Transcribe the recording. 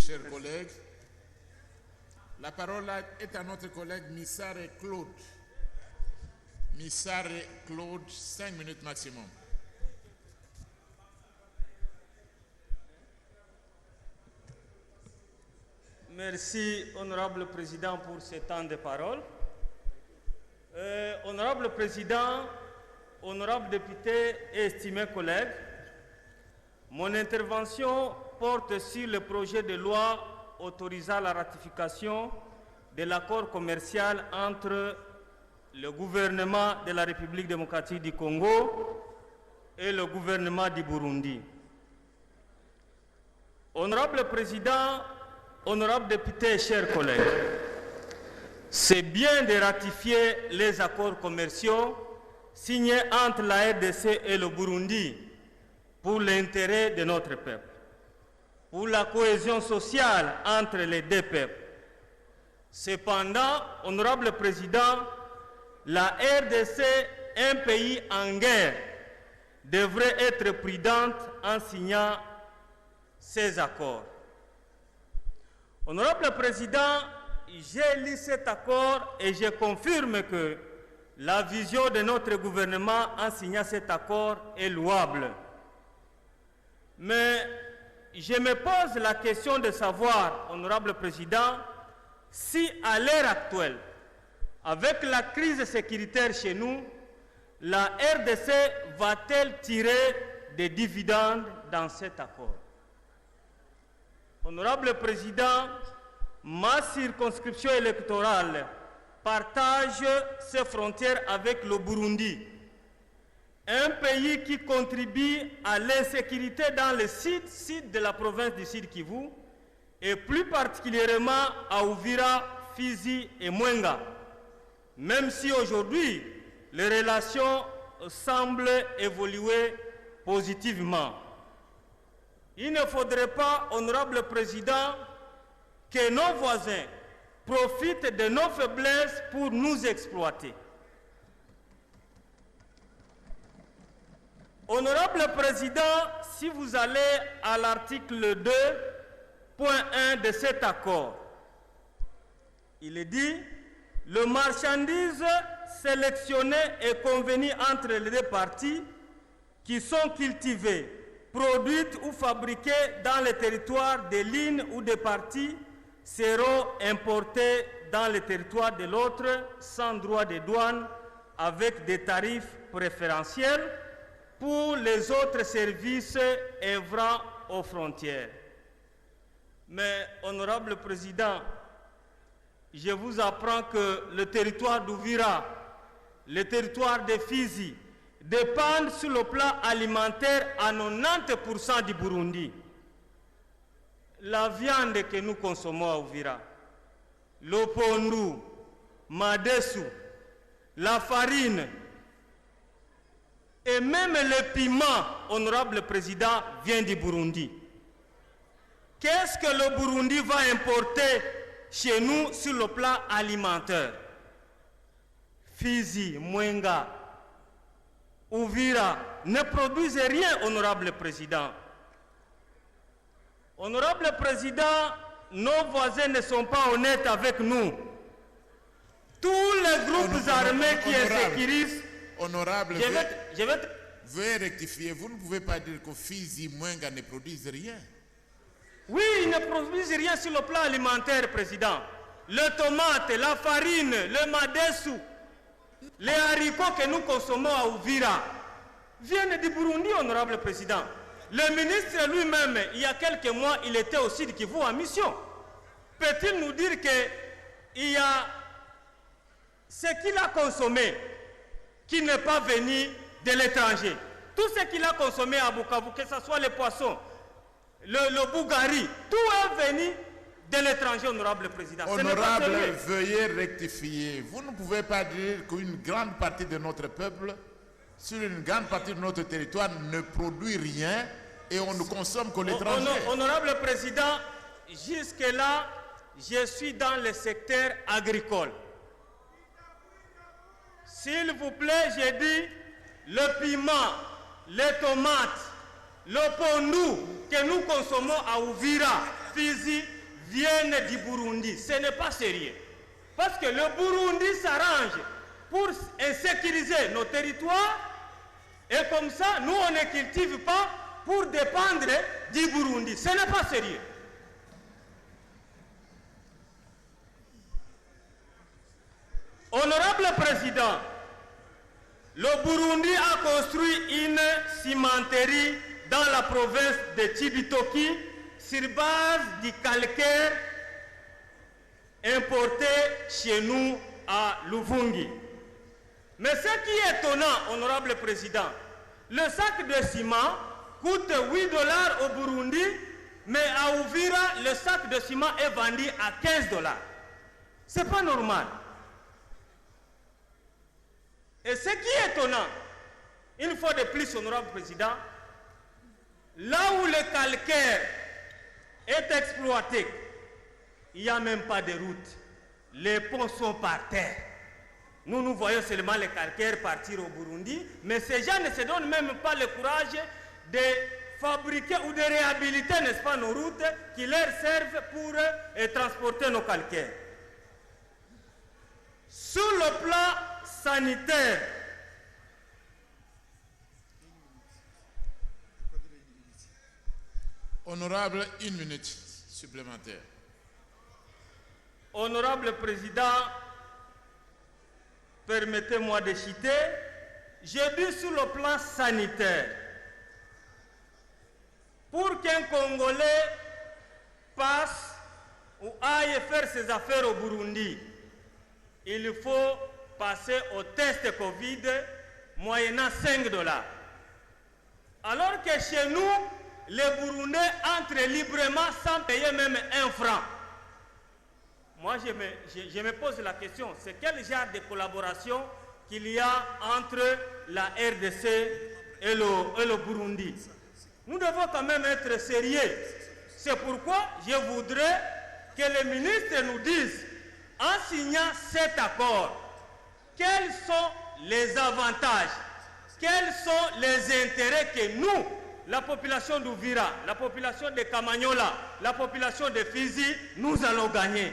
chers collègues. La parole est à notre collègue Missare Claude. Missare Claude, 5 minutes maximum. Merci, Honorable Président, pour ce temps de parole. Honorable Président, honorables députés et estimés collègues, mon intervention porte sur le projet de loi autorisant la ratification de l'accord commercial entre le gouvernement de la République démocratique du Congo et le gouvernement du Burundi. Honorable Président, honorables députés, chers collègues, c'est bien de ratifier les accords commerciaux signés entre la RDC et le Burundi pour l'intérêt de notre peuple, pour la cohésion sociale entre les deux peuples. Cependant, honorable Président, la RDC, un pays en guerre, devrait être prudente en signant ces accords. Honorable Président, j'ai lu cet accord et je confirme que la vision de notre gouvernement en signant cet accord est louable. Mais je me pose la question de savoir, Honorable Président, si à l'heure actuelle, avec la crise sécuritaire chez nous, la RDC va-t-elle tirer des dividendes dans cet accord? Honorable Président, ma circonscription électorale partage ses frontières avec le Burundi, un pays qui contribue à l'insécurité dans le sud de la province du Sud Kivu, et plus particulièrement à Uvira, Fizi et Mwenga, même si aujourd'hui les relations semblent évoluer positivement. Il ne faudrait pas, Honorable Président, que nos voisins profitent de nos faiblesses pour nous exploiter. Honorable Président, si vous allez à l'article 2.1 de cet accord, il est dit « Le marchandise sélectionné et convenu entre les deux parties qui sont cultivées, produites ou fabriquées dans le territoire de l'une ou des parties seront importées dans le territoire de l'autre sans droit de douane avec des tarifs préférentiels pour les autres services œuvrant aux frontières. » Mais, Honorable Président, je vous apprends que le territoire d'Uvira, le territoire de Fizi, dépendent sur le plan alimentaire à 90% du Burundi. La viande que nous consommons à Uvira, le pondu, madesu, la farine et même le piment, Honorable Président, vient du Burundi. Qu'est-ce que le Burundi va importer chez nous sur le plan alimentaire? Fizi, Mwenga, Uvira ne produisent rien, Honorable Président. Honorable Président, nos voisins ne sont pas honnêtes avec nous. Tous les groupes armés qui insécurisent... Honorable, veuillez rectifier. Vous ne pouvez pas dire que Fizi, Mwenga ne produisent rien. Oui, ils ne produisent rien sur le plan alimentaire, Président. Le tomate, la farine, le madesu, les haricots que nous consommons à Uvira viennent du Burundi, Honorable Président. Le ministre lui-même, il y a quelques mois, il était au Sud Kivu en mission. Peut-il nous dire qu'il y a ce qu'il a consommé qui n'est pas venu de l'étranger? Tout ce qu'il a consommé à Bukavu, que ce soit les poissons, le bougari, tout est venu de l'étranger, Honorable Président. Honorable, veuillez rectifier. Vous ne pouvez pas dire qu'une grande partie de notre peuple, sur une grande partie de notre territoire, ne produit rien et on ne consomme que l'étranger. Honorable Président, jusque-là, je suis dans le secteur agricole. S'il vous plaît, j'ai dit le piment, les tomates, le pondu que nous consommons à Uvira, Fizi viennent du Burundi. Ce n'est pas sérieux. Parce que le Burundi s'arrange pour sécuriser nos territoires et comme ça, nous, on ne cultive pas pour dépendre du Burundi. Ce n'est pas sérieux. Honorable Président, le Burundi a construit une cimenterie dans la province de Cibitoki sur base du calcaire importé chez nous à Luvungi. Mais ce qui est étonnant, Honorable Président, le sac de ciment coûte 8 $ au Burundi, mais à Uvira, le sac de ciment est vendu à 15 $. Ce n'est pas normal. Et ce qui est étonnant, une fois de plus, Honorable Président, là où le calcaire est exploité, il n'y a même pas de route. Les ponts sont par terre. Nous voyons seulement le calcaire partir au Burundi, mais ces gens ne se donnent même pas le courage de fabriquer ou de réhabiliter, n'est-ce pas, nos routes qui leur servent pour transporter nos calcaires. Sur le plan sanitaire, Honorable, 1 minute supplémentaire. Honorable Président, permettez-moi de citer, j'ai dit sur le plan sanitaire, pour qu'un Congolais passe ou aille faire ses affaires au Burundi, il faut passer au test Covid moyennant 5 $. Alors que chez nous, les Burundais entrent librement sans payer même 1 franc. Moi, je me pose la question, c'est quel genre de collaboration qu'il y a entre la RDC et le Burundi? Nous devons quand même être sérieux. C'est pourquoi je voudrais que les ministres nous disent, en signant cet accord, quels sont les avantages, quels sont les intérêts que nous, la population d'Uvira, la population de Kamanyola, la population de Fizi, nous allons gagner.